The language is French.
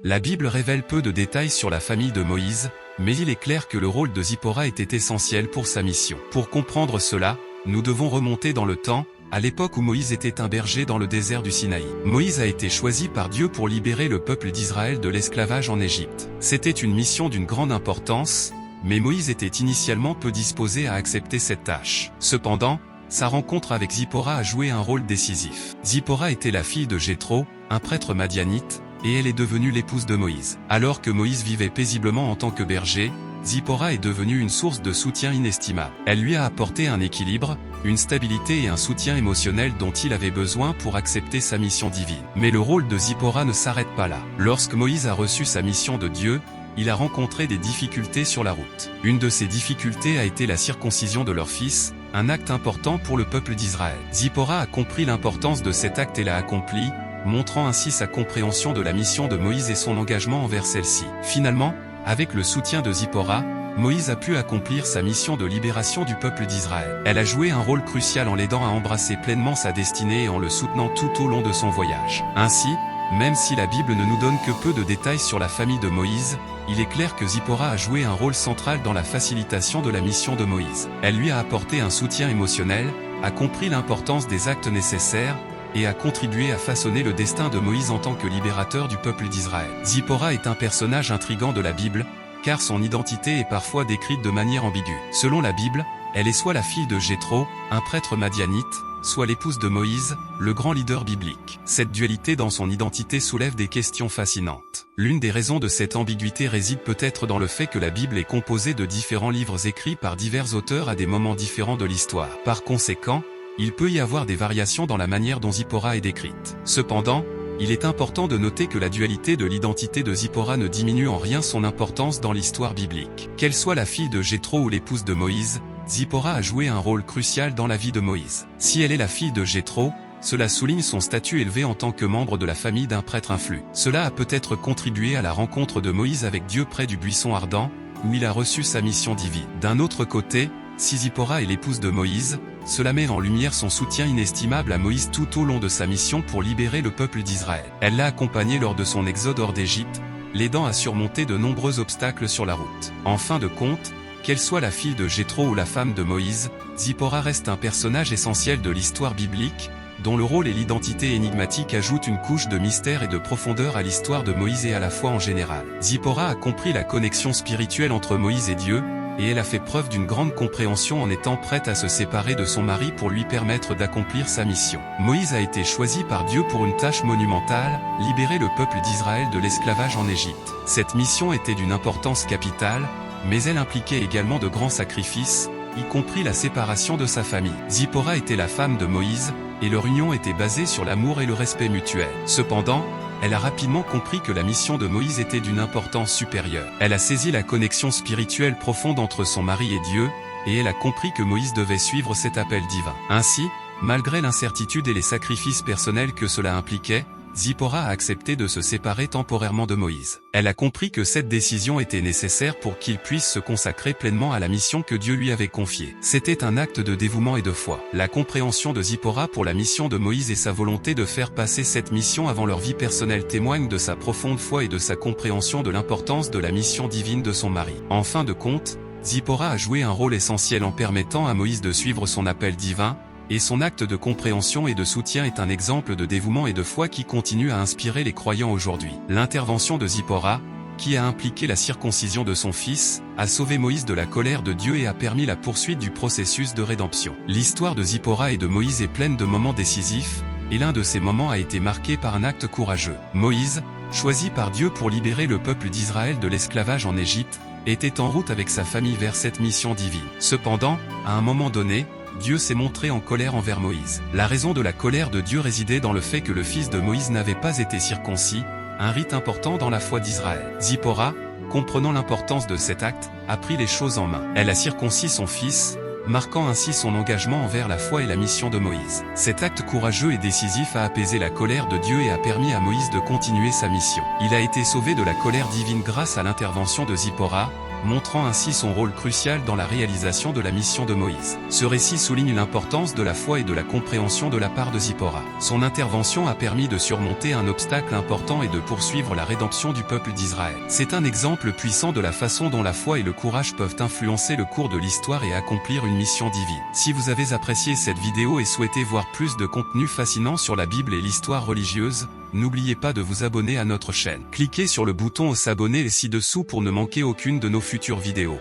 La Bible révèle peu de détails sur la famille de Moïse, mais il est clair que le rôle de Zipporah était essentiel pour sa mission. Pour comprendre cela, nous devons remonter dans le temps, à l'époque où Moïse était un berger dans le désert du Sinaï. Moïse a été choisi par Dieu pour libérer le peuple d'Israël de l'esclavage en Égypte. C'était une mission d'une grande importance, mais Moïse était initialement peu disposé à accepter cette tâche. Cependant, sa rencontre avec Zipporah a joué un rôle décisif. Zipporah était la fille de Jéthro, un prêtre madianite, et elle est devenue l'épouse de Moïse. Alors que Moïse vivait paisiblement en tant que berger, Zipporah est devenue une source de soutien inestimable. Elle lui a apporté un équilibre, une stabilité et un soutien émotionnel dont il avait besoin pour accepter sa mission divine. Mais le rôle de Zipporah ne s'arrête pas là. Lorsque Moïse a reçu sa mission de Dieu, il a rencontré des difficultés sur la route. Une de ces difficultés a été la circoncision de leur fils, un acte important pour le peuple d'Israël. Zipporah a compris l'importance de cet acte et l'a accompli, montrant ainsi sa compréhension de la mission de Moïse et son engagement envers celle-ci. Finalement, avec le soutien de Zipporah, Moïse a pu accomplir sa mission de libération du peuple d'Israël. Elle a joué un rôle crucial en l'aidant à embrasser pleinement sa destinée et en le soutenant tout au long de son voyage. Ainsi, même si la Bible ne nous donne que peu de détails sur la famille de Moïse, il est clair que Zipporah a joué un rôle central dans la facilitation de la mission de Moïse. Elle lui a apporté un soutien émotionnel, a compris l'importance des actes nécessaires, et a contribué à façonner le destin de Moïse en tant que libérateur du peuple d'Israël. Zipporah est un personnage intrigant de la Bible, car son identité est parfois décrite de manière ambiguë. Selon la Bible, elle est soit la fille de Jéthro, un prêtre madianite, soit l'épouse de Moïse, le grand leader biblique. Cette dualité dans son identité soulève des questions fascinantes. L'une des raisons de cette ambiguïté réside peut-être dans le fait que la Bible est composée de différents livres écrits par divers auteurs à des moments différents de l'histoire. Par conséquent, il peut y avoir des variations dans la manière dont Zipporah est décrite. Cependant, il est important de noter que la dualité de l'identité de Zipporah ne diminue en rien son importance dans l'histoire biblique. Qu'elle soit la fille de Jéthro ou l'épouse de Moïse, Zipporah a joué un rôle crucial dans la vie de Moïse. Si elle est la fille de Jéthro, cela souligne son statut élevé en tant que membre de la famille d'un prêtre influent. Cela a peut-être contribué à la rencontre de Moïse avec Dieu près du buisson ardent, où il a reçu sa mission divine. D'un autre côté, si Zipporah est l'épouse de Moïse, cela met en lumière son soutien inestimable à Moïse tout au long de sa mission pour libérer le peuple d'Israël. Elle l'a accompagné lors de son exode hors d'Égypte, l'aidant à surmonter de nombreux obstacles sur la route. En fin de compte, qu'elle soit la fille de Jéthro ou la femme de Moïse, Zipporah reste un personnage essentiel de l'histoire biblique, dont le rôle et l'identité énigmatique ajoutent une couche de mystère et de profondeur à l'histoire de Moïse et à la foi en général. Zipporah a compris la connexion spirituelle entre Moïse et Dieu, et elle a fait preuve d'une grande compréhension en étant prête à se séparer de son mari pour lui permettre d'accomplir sa mission. Moïse a été choisi par Dieu pour une tâche monumentale, libérer le peuple d'Israël de l'esclavage en Égypte. Cette mission était d'une importance capitale, mais elle impliquait également de grands sacrifices, y compris la séparation de sa famille. Zipporah était la femme de Moïse, et leur union était basée sur l'amour et le respect mutuel. Cependant, elle a rapidement compris que la mission de Moïse était d'une importance supérieure. Elle a saisi la connexion spirituelle profonde entre son mari et Dieu, et elle a compris que Moïse devait suivre cet appel divin. Ainsi, malgré l'incertitude et les sacrifices personnels que cela impliquait, Zipporah a accepté de se séparer temporairement de Moïse. Elle a compris que cette décision était nécessaire pour qu'il puisse se consacrer pleinement à la mission que Dieu lui avait confiée. C'était un acte de dévouement et de foi. La compréhension de Zipporah pour la mission de Moïse et sa volonté de faire passer cette mission avant leur vie personnelle témoignent de sa profonde foi et de sa compréhension de l'importance de la mission divine de son mari. En fin de compte, Zipporah a joué un rôle essentiel en permettant à Moïse de suivre son appel divin, et son acte de compréhension et de soutien est un exemple de dévouement et de foi qui continue à inspirer les croyants aujourd'hui. L'intervention de Zipporah, qui a impliqué la circoncision de son fils, a sauvé Moïse de la colère de Dieu et a permis la poursuite du processus de rédemption. L'histoire de Zipporah et de Moïse est pleine de moments décisifs, et l'un de ces moments a été marqué par un acte courageux. Moïse, choisi par Dieu pour libérer le peuple d'Israël de l'esclavage en Égypte, était en route avec sa famille vers cette mission divine. Cependant, à un moment donné, Dieu s'est montré en colère envers Moïse. La raison de la colère de Dieu résidait dans le fait que le fils de Moïse n'avait pas été circoncis, un rite important dans la foi d'Israël. Zipporah, comprenant l'importance de cet acte, a pris les choses en main. Elle a circoncis son fils, marquant ainsi son engagement envers la foi et la mission de Moïse. Cet acte courageux et décisif a apaisé la colère de Dieu et a permis à Moïse de continuer sa mission. Il a été sauvé de la colère divine grâce à l'intervention de Zipporah, montrant ainsi son rôle crucial dans la réalisation de la mission de Moïse. Ce récit souligne l'importance de la foi et de la compréhension de la part de Zipporah. Son intervention a permis de surmonter un obstacle important et de poursuivre la rédemption du peuple d'Israël. C'est un exemple puissant de la façon dont la foi et le courage peuvent influencer le cours de l'histoire et accomplir une mission divine. Si vous avez apprécié cette vidéo et souhaitez voir plus de contenu fascinant sur la Bible et l'histoire religieuse, n'oubliez pas de vous abonner à notre chaîne. Cliquez sur le bouton s'abonner ci-dessous pour ne manquer aucune de nos futures vidéos.